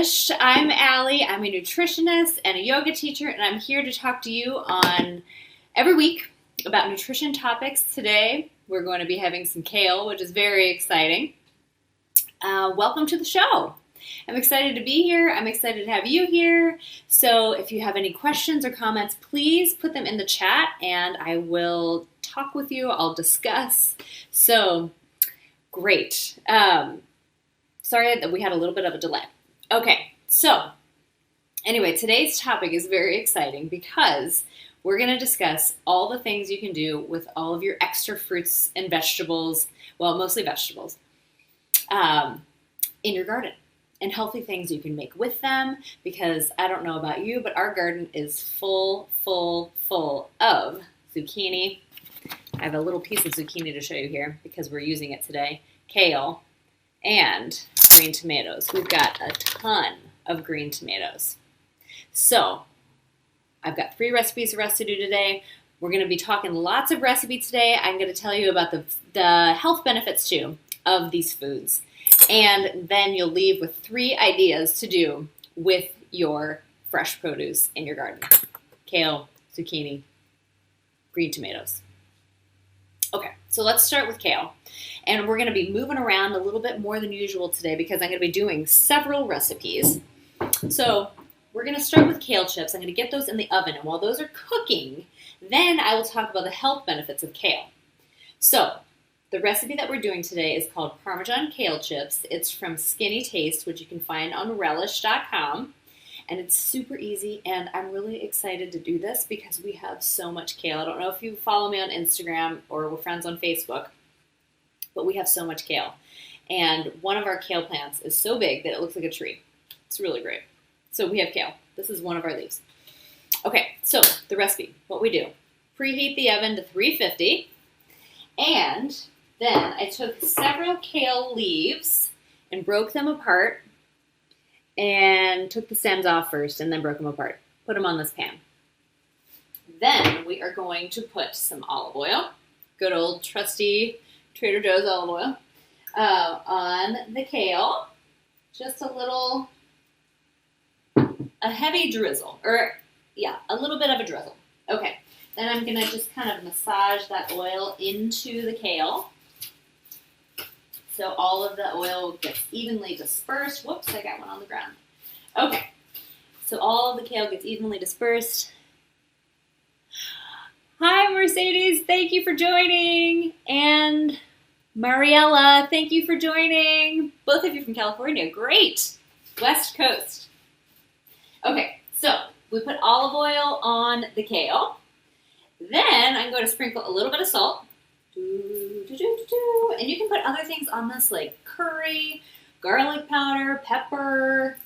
Established. I'm Alli. I'm a nutritionist and a yoga teacher, and I'm here to talk to you on every week about nutrition topics. Today, we're going to be having some kale, which is very exciting. Welcome to the show. I'm excited to be here. I'm excited to have you here. So if you have any questions or comments, please put them in the chat, and I will talk with you. I'll discuss. So, great. Sorry that we had a little bit of a delay. Okay, so anyway, today's topic is very exciting because we're going to discuss all the things you can do with all of your extra fruits and vegetables, well, mostly vegetables, in your garden, and healthy things you can make with them, because I don't know about you, but our garden is full of zucchini. I have a little piece of zucchini to show you here because we're using it today, kale, and green tomatoes. We've got a ton of green tomatoes. So I've got 3 recipes for us to do today. We're going to be talking lots of recipes today. I'm going to tell you about the health benefits too of these foods. And then you'll leave with 3 ideas to do with your fresh produce in your garden. Kale, zucchini, green tomatoes. Okay, so let's start with kale. And we're going to be moving around a little bit more than usual today because I'm going to be doing several recipes. So we're going to start with kale chips. I'm going to get those in the oven. And while those are cooking, then I will talk about the health benefits of kale. So the recipe that we're doing today is called Parmesan Kale Chips. It's from Skinny Taste, which you can find on relish.com. And it's super easy, and I'm really excited to do this because we have so much kale. I don't know if you follow me on Instagram or we're friends on Facebook, but we have so much kale. And one of our kale plants is so big that it looks like a tree. It's really great. So we have kale. This is one of our leaves. Okay, so the recipe, what we do. Preheat the oven to 350, and then I took several kale leaves and broke them apart, and took the stems off first and then broke them apart. Put them on this pan. Then we are going to put some olive oil, good old trusty Trader Joe's olive oil, on the kale. Just a heavy drizzle, a little bit of a drizzle. Okay, then I'm gonna just kind of massage that oil into the kale. So all of the oil gets evenly dispersed. Whoops, I got one on the ground. Okay, so all of the kale gets evenly dispersed. Hi, Mercedes, thank you for joining. And Mariella, thank you for joining. Both of you from California, great. West Coast. Okay, so we put olive oil on the kale. Then I'm going to sprinkle a little bit of salt. And you can put other things on this like curry, garlic powder, pepper,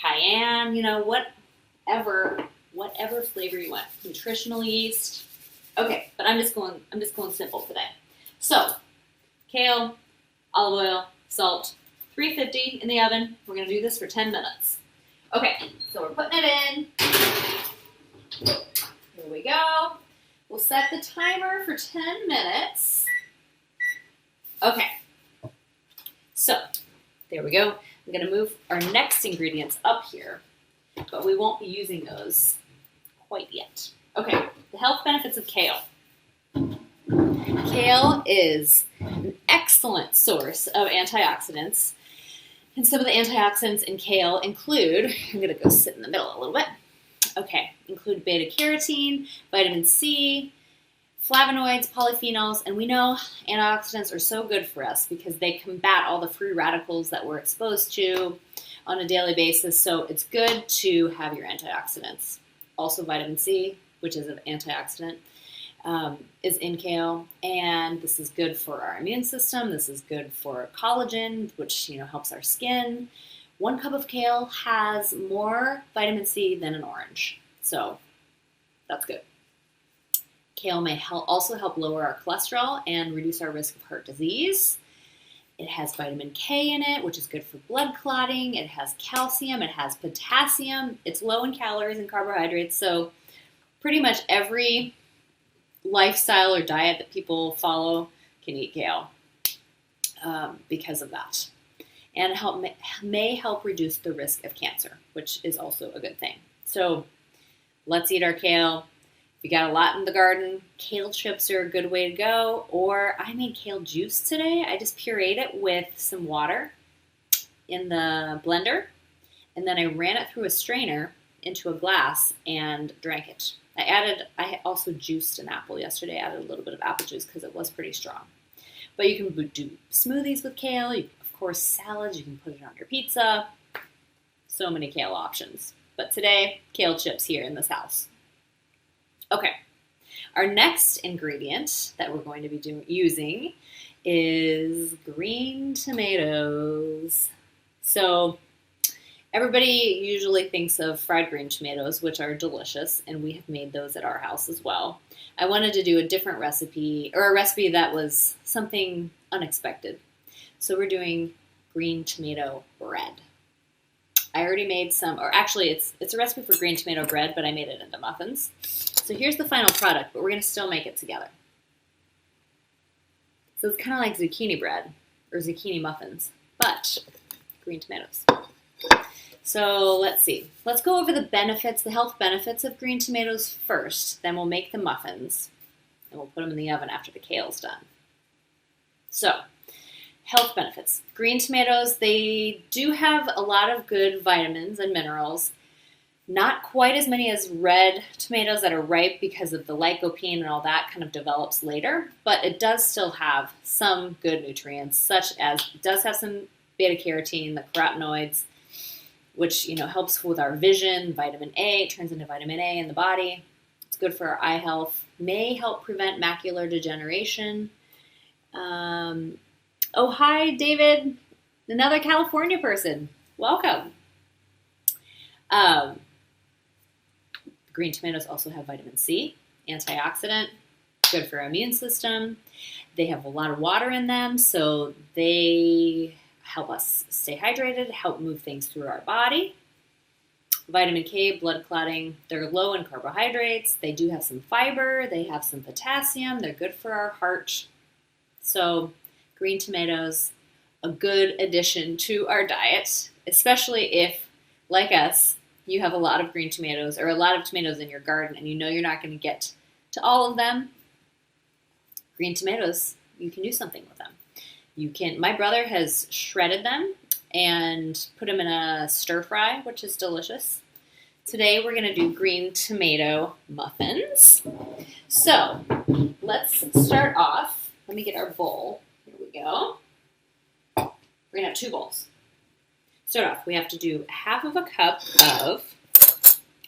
cayenne, whatever flavor you want. Nutritional yeast. Okay, but I'm just going simple today. So, kale, olive oil, salt, 350 in the oven. We're going to do this for 10 minutes. Okay, so we're putting it in. Here we go. We'll set the timer for 10 minutes. Okay, so there we go. I'm going to move our next ingredients up here, but we won't be using those quite yet. Okay, the health benefits of kale. Kale is an excellent source of antioxidants, and some of the antioxidants in kale include, I'm going to go sit in the middle a little bit. Okay, include beta-carotene, vitamin C, flavonoids, polyphenols, and we know antioxidants are so good for us because they combat all the free radicals that we're exposed to on a daily basis, so it's good to have your antioxidants. Also vitamin C, which is an antioxidant, is in kale, and this is good for our immune system. This is good for collagen, which helps our skin. 1 cup of kale has more vitamin C than an orange, so that's good. Kale may also help lower our cholesterol and reduce our risk of heart disease. It has vitamin K in it, which is good for blood clotting. It has calcium. It has potassium. It's low in calories and carbohydrates, so pretty much every lifestyle or diet that people follow can eat kale because of that. and may help reduce the risk of cancer, which is also a good thing. So let's eat our kale. If you got a lot in the garden, kale chips are a good way to go. Or I made kale juice today. I just pureed it with some water in the blender, and then I ran it through a strainer into a glass and drank it. I also juiced an apple yesterday. I added a little bit of apple juice because it was pretty strong. But you can do smoothies with kale. Of course, salads. You can put it on your pizza. So many kale options. But today, kale chips here in this house. Okay. Our next ingredient that we're going to be using is green tomatoes. So everybody usually thinks of fried green tomatoes, which are delicious, and we have made those at our house as well. I wanted to do a different recipe, or a recipe that was something unexpected. So we're doing green tomato bread. I already made some, or actually it's a recipe for green tomato bread, but I made it into muffins. So here's the final product, but we're going to still make it together. So it's kind of like zucchini bread, or zucchini muffins, but green tomatoes. So let's see. Let's go over the benefits, the health benefits of green tomatoes first. Then we'll make the muffins, and we'll put them in the oven after the kale's done. So, health benefits. Green tomatoes, they do have a lot of good vitamins and minerals. Not quite as many as red tomatoes that are ripe because of the lycopene and all that kind of develops later, but it does still have some good nutrients, such as it does have some beta-carotene, the carotenoids, which helps with our vision. Vitamin A, it turns into vitamin A in the body. It's good for our eye health. May help prevent macular degeneration. Oh, hi, David, another California person. Welcome. Green tomatoes also have vitamin C, antioxidant, good for our immune system. They have a lot of water in them, so they help us stay hydrated, help move things through our body. Vitamin K, blood clotting, they're low in carbohydrates. They do have some fiber. They have some potassium. They're good for our heart. So green tomatoes, a good addition to our diet, especially if, like us, you have a lot of green tomatoes or a lot of tomatoes in your garden and you're not going to get to all of them. Green tomatoes, you can do something with them. My brother has shredded them and put them in a stir fry, which is delicious. Today we're going to do green tomato muffins. So let's start off. Let me get our bowl. Here we go. We're going to have 2 bowls. Start off, we have to do half of a cup of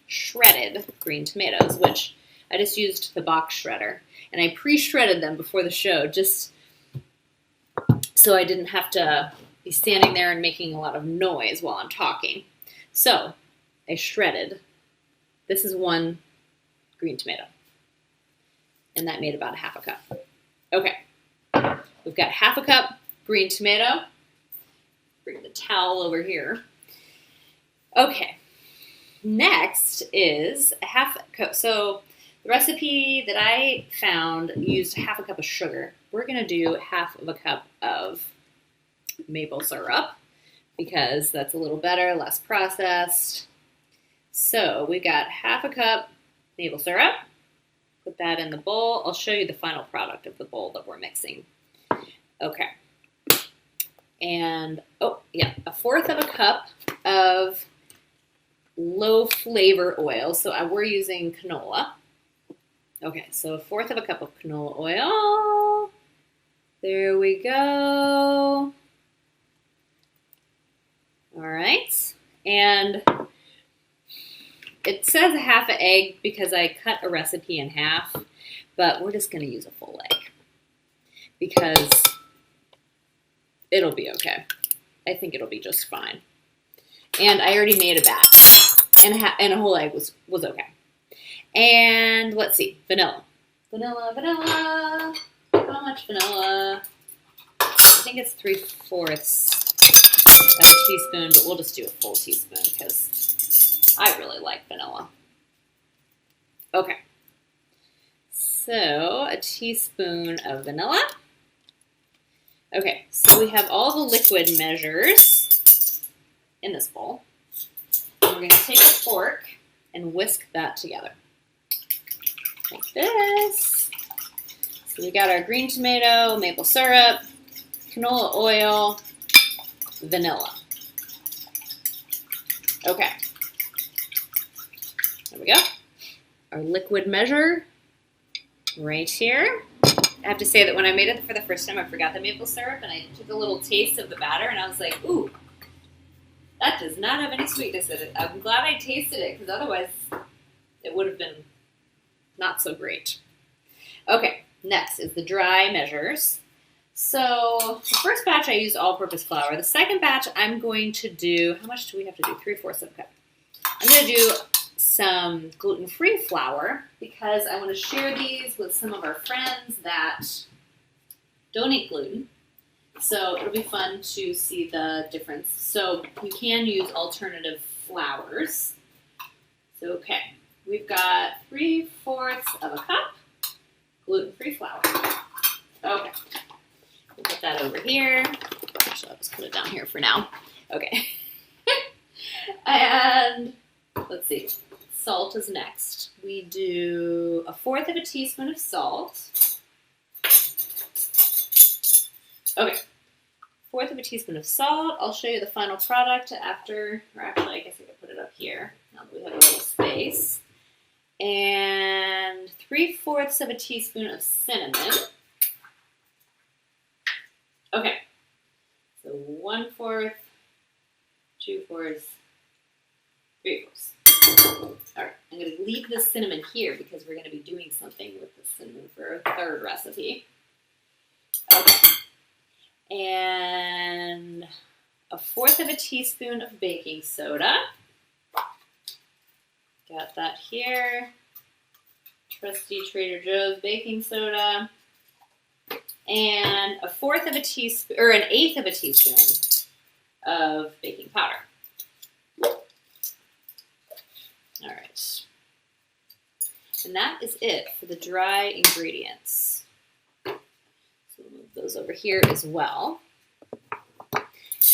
shredded green tomatoes, which I just used the box shredder. And I pre-shredded them before the show just so I didn't have to be standing there and making a lot of noise while I'm talking. So I shredded. This is 1 green tomato. And that made about half a cup. Okay. We've got half a cup green tomato. Bring the towel over here. Okay. Next is a half cup. So the recipe that I found used half a cup of sugar. We're going to do half of a cup of maple syrup because that's a little better, less processed. So we got half a cup maple syrup. Put that in the bowl. I'll show you the final product of the bowl that we're mixing. Okay. And, a fourth of a cup of low flavor oil. So we're using canola. Okay, so a fourth of a cup of canola oil. There we go. All right. And it says a half an egg because I cut a recipe in half, but we're just going to use a full egg because it'll be okay. I think it'll be just fine. And I already made a batch, and a whole egg was okay. And let's see, vanilla. Vanilla. How much vanilla? I think it's 3/4 of a teaspoon, but we'll just do a full teaspoon because I really like vanilla. Okay. So a teaspoon of vanilla. Okay, so we have all the liquid measures. in this bowl. And we're going to take a fork and whisk that together. Like this. So we got our green tomato, maple syrup, canola oil, vanilla. Okay. There we go. Our liquid measure right here. I have to say that when I made it for the first time, I forgot the maple syrup, and I took a little taste of the batter, and I was like, ooh, that does not have any sweetness in it. I'm glad I tasted it, because otherwise it would have been not so great. Okay, next is the dry measures. So the first batch I used all-purpose flour. The second batch I'm going to do, how much do we have to do? 3/4 of a cup. I'm going to do some gluten-free flour because I want to share these with some of our friends that don't eat gluten. So it'll be fun to see the difference. So you can use alternative flours. So okay, we've got 3/4 of a cup gluten-free flour. Okay, we'll put that over here. Actually, I'll just put it down here for now. Okay. And let's see. Salt is next. We do 1/4 of a teaspoon of salt. Okay, 1/4 of a teaspoon of salt. I'll show you the final product after, or actually I guess I could put it up here now that we have a little space. And 3/4 of a teaspoon of cinnamon. Okay, so 1/4, 2/4, 3/4. All right, I'm going to leave the cinnamon here because we're going to be doing something with the cinnamon for a third recipe. Okay, and 1/4 of a teaspoon of baking soda. Got that here. Trusty Trader Joe's baking soda. And 1/4 of a teaspoon, or 1/8 of a teaspoon of baking powder. All right. And that is it for the dry ingredients. So we'll move those over here as well.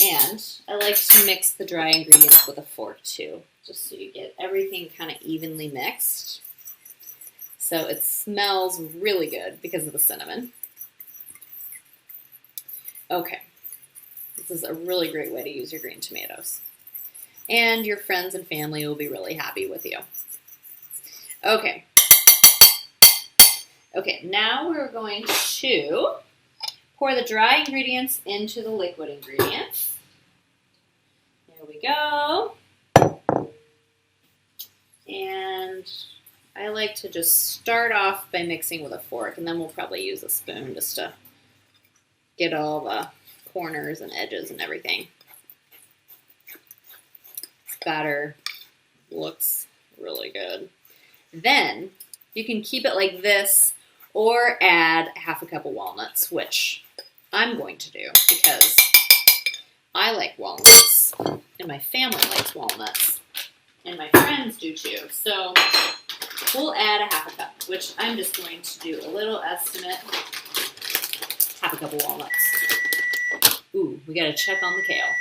And I like to mix the dry ingredients with a fork too, just so you get everything kind of evenly mixed. So it smells really good because of the cinnamon. Okay. This is a really great way to use your green tomatoes. And your friends and family will be really happy with you. Okay. Okay, now we're going to pour the dry ingredients into the liquid ingredients. There we go. And I like to just start off by mixing with a fork, and then we'll probably use a spoon just to get all the corners and edges and everything. Batter looks really good. Then you can keep it like this or add 1/2 cup of walnuts, which I'm going to do because I like walnuts and my family likes walnuts and my friends do too. So we'll add 1/2 cup, which I'm just going to do a little estimate. 1/2 cup of walnuts. Ooh, we got to check on the kale.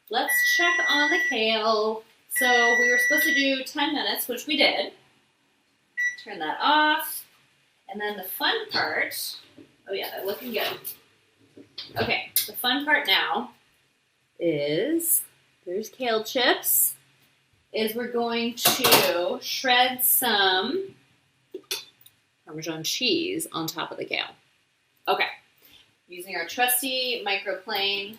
Let's check on the kale. So we were supposed to do 10 minutes, which we did. Turn that off. And then the fun part, oh yeah, they're looking good. Okay, the fun part now is, there's Kale Chips, is we're going to shred some Parmesan cheese on top of the kale. Okay, using our trusty microplane.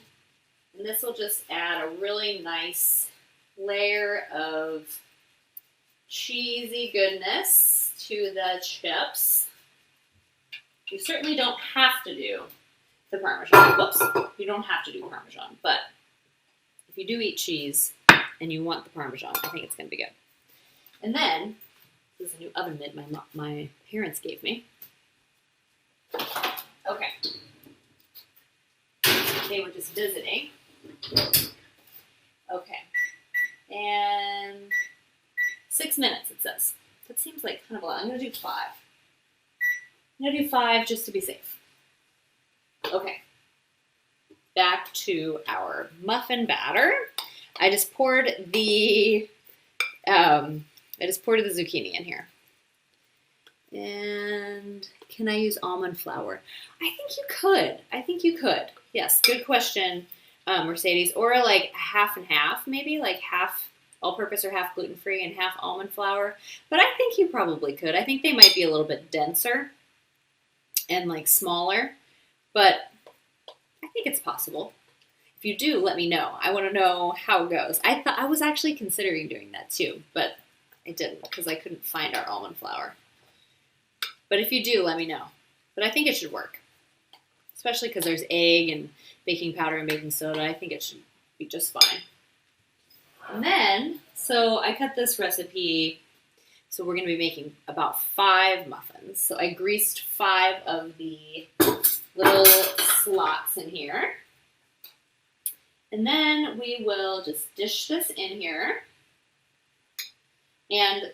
And this will just add a really nice layer of cheesy goodness to the chips. You certainly don't have to do the Parmesan. Whoops, you don't have to do Parmesan, but if you do eat cheese and you want the Parmesan, I think it's going to be good. And then, this is a new oven mitt my parents gave me. Okay. They were just visiting. Okay. And 6 minutes, it says. That seems like kind of a lot. I'm going to do 5. I'm going to do 5 just to be safe. Okay. Back to our muffin batter. I just poured the zucchini in here. And can I use almond flour? I think you could. Yes, good question, Mercedes. Or like half and half, maybe like half all-purpose or half gluten-free and half almond flour. But I think you probably could. I think they might be a little bit denser and like smaller, but I think it's possible. If you do, let me know. I want to know how it goes. I was actually considering doing that too, but I didn't because I couldn't find our almond flour. But if you do, let me know. But I think it should work, especially because there's egg and baking powder and baking soda. I think it should be just fine. And then, so I cut this recipe. So we're going to be making about 5 muffins. So I greased 5 of the little slots in here. And then we will just dish this in here. And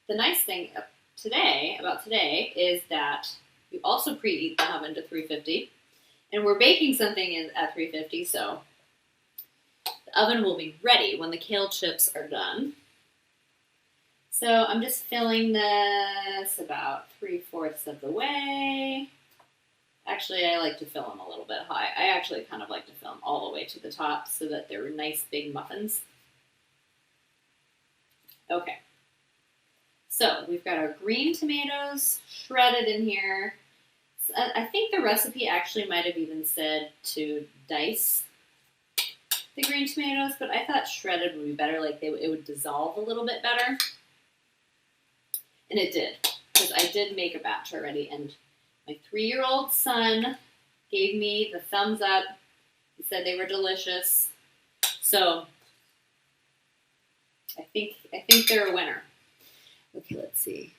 the nice thing about today is that you also preheat the oven to 350. And we're baking something at 350, so the oven will be ready when the kale chips are done. So I'm just filling this about 3/4 of the way. Actually, I like to fill them a little bit high. I actually kind of like to fill them all the way to the top so that they're nice big muffins. Okay. So we've got our green tomatoes shredded in here. So I think the recipe actually might have even said to dice the green tomatoes, but I thought shredded would be better, like it would dissolve a little bit better. And it did, because I did make a batch already, and my 3-year-old son gave me the thumbs up. He said they were delicious. So I think they're a winner. Okay, let's see.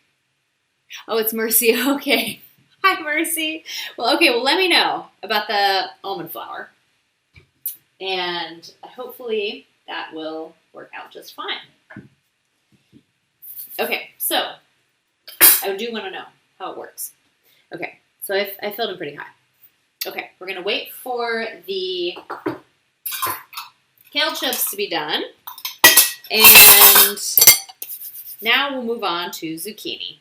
Oh, it's Mercy. Okay. Hi, Mercy. Well, okay, well, let me know about the almond flour. And hopefully that will work out just fine. Okay, so I do want to know how it works. Okay, so I filled them pretty high. Okay, we're going to wait for the kale chips to be done. And now we'll move on to zucchini.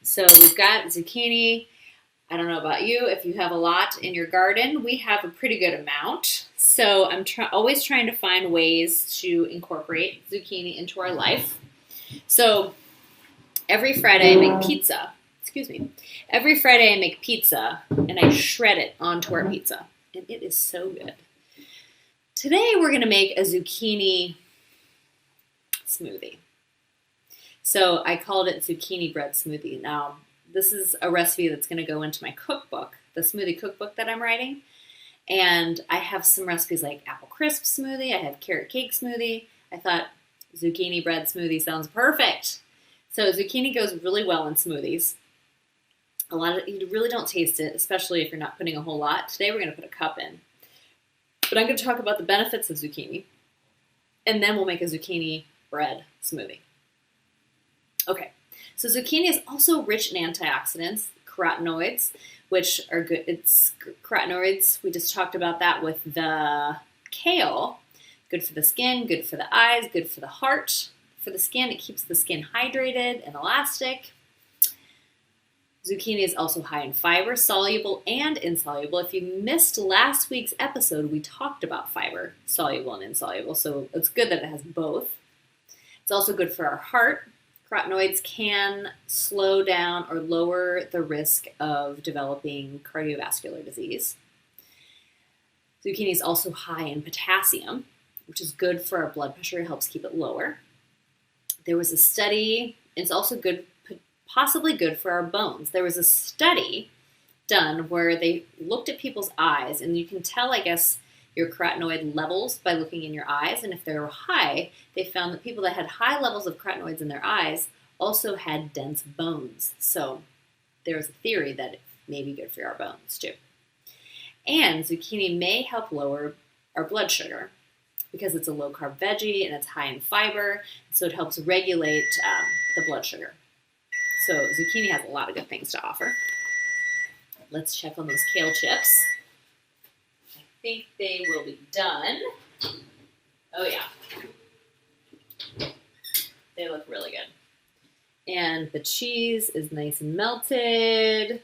So we've got zucchini. I don't know about you, if you have a lot in your garden. We have a pretty good amount. So I'm always trying to find ways to incorporate zucchini into our life. So every Friday I make pizza. Every Friday I make pizza and I shred it onto our pizza. And it is so good. Today we're going to make a zucchini smoothie. So I called it zucchini bread smoothie. Now, this is a recipe that's going to go into my cookbook, the smoothie cookbook that I'm writing. And I have some recipes like apple crisp smoothie. I have carrot cake smoothie. I thought zucchini bread smoothie sounds perfect. So zucchini goes really well in smoothies. You really don't taste it, especially if you're not putting a whole lot. Today we're going to put a cup in. But I'm going to talk about the benefits of zucchini. And then we'll make a zucchini bread smoothie. Okay, so zucchini is also rich in antioxidants, carotenoids, which are good. It's carotenoids. We just talked about that with the kale. Good for the skin, good for the eyes, good for the heart. For the skin, it keeps the skin hydrated and elastic. Zucchini is also high in fiber, soluble and insoluble. If you missed last week's episode, we talked about fiber, soluble and insoluble, so it's good that it has both. It's also good for our heart. Carotenoids can slow down or lower the risk of developing cardiovascular disease. Zucchini is also high in potassium, which is good for our blood pressure. It helps keep it lower. There was a study, it's also good, possibly good for our bones. There was a study done where they looked at people's eyes, and you can tell, I guess, your carotenoid levels by looking in your eyes. And if they were high, they found that people that had high levels of carotenoids in their eyes also had dense bones. So there's a theory that it may be good for our bones too. And zucchini may help lower our blood sugar because it's a low-carb veggie and it's high in fiber. So it helps regulate the blood sugar. So zucchini has a lot of good things to offer. Let's check on those kale chips. I think they will be done. Oh yeah. They look really good. And the cheese is nice and melted.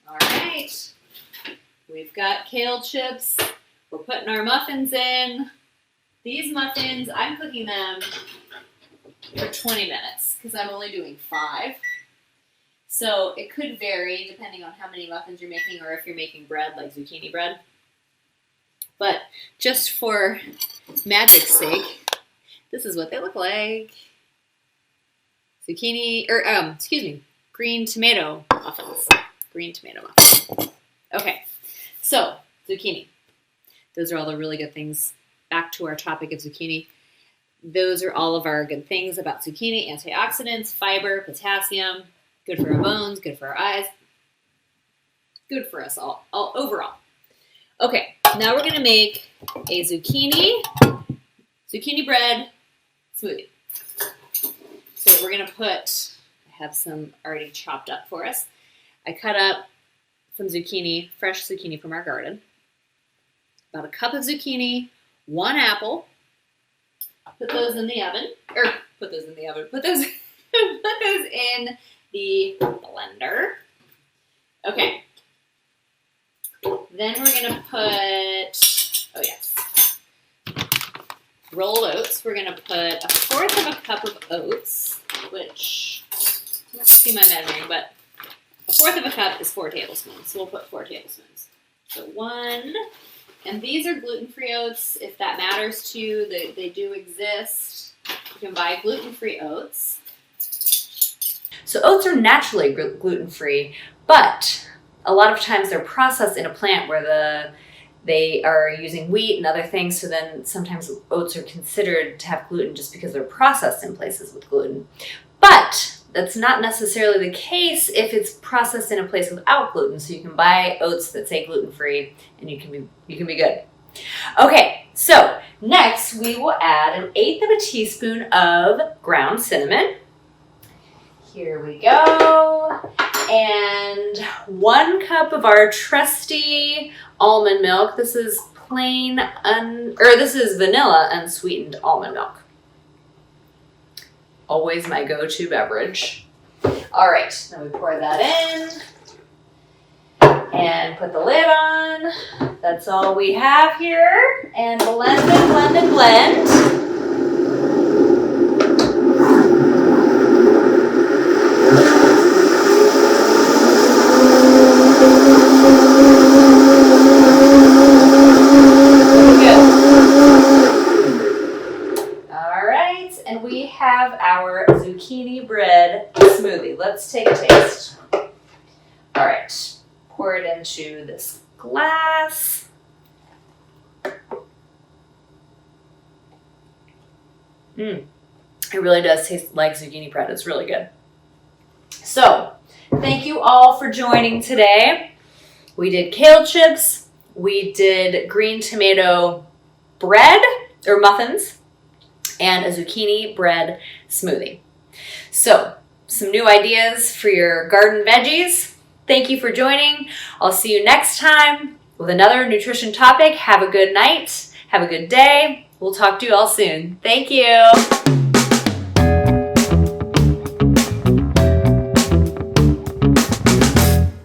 All right. We've got kale chips. We're putting our muffins in. These muffins, I'm cooking them for 20 minutes because I'm only doing 5. So it could vary depending on how many muffins you're making or if you're making bread, like zucchini bread. But just for magic's sake, this is what they look like. Green tomato muffins. Green tomato muffins. Okay, so zucchini. Those are all the really good things. Back to our topic of zucchini. Those are all of our good things about zucchini. Antioxidants, fiber, potassium, good for our bones, good for our eyes, good for us all overall. Okay, now we're going to make a zucchini bread smoothie. So we're going to I have some already chopped up for us. I cut up some zucchini, fresh zucchini from our garden. About a cup of zucchini, 1 apple. Put those in the oven, put those in the blender. Okay. Then we're going to put, rolled oats. We're going to put 1/4 of a cup of oats, which, let's do my measuring, but 1/4 of a cup is 4 tablespoons. So we'll put 4 tablespoons. So 1, and these are gluten-free oats, if that matters to you. They do exist. You can buy gluten-free oats. So oats are naturally gluten-free, but a lot of times they're processed in a plant where they are using wheat and other things, so then sometimes oats are considered to have gluten just because they're processed in places with gluten. But that's not necessarily the case if it's processed in a place without gluten, so you can buy oats that say gluten-free and you can be good. Okay, so next we will add 1/8 of a teaspoon of ground cinnamon. Here we go. And 1 cup of our trusty almond milk. This is this is vanilla unsweetened almond milk. Always my go-to beverage. All right, now we pour that in and put the lid on. That's all we have here. And blend and blend and blend. And we have our zucchini bread smoothie. Let's take a taste. All right, pour it into this glass. It really does taste like zucchini bread. It's really good. So, thank you all for joining today. We did kale chips. We did green tomato bread or muffins, and a zucchini bread smoothie. So, some new ideas for your garden veggies. Thank you for joining. I'll see you next time with another nutrition topic. Have a good night. Have a good day. We'll talk to you all soon. Thank you.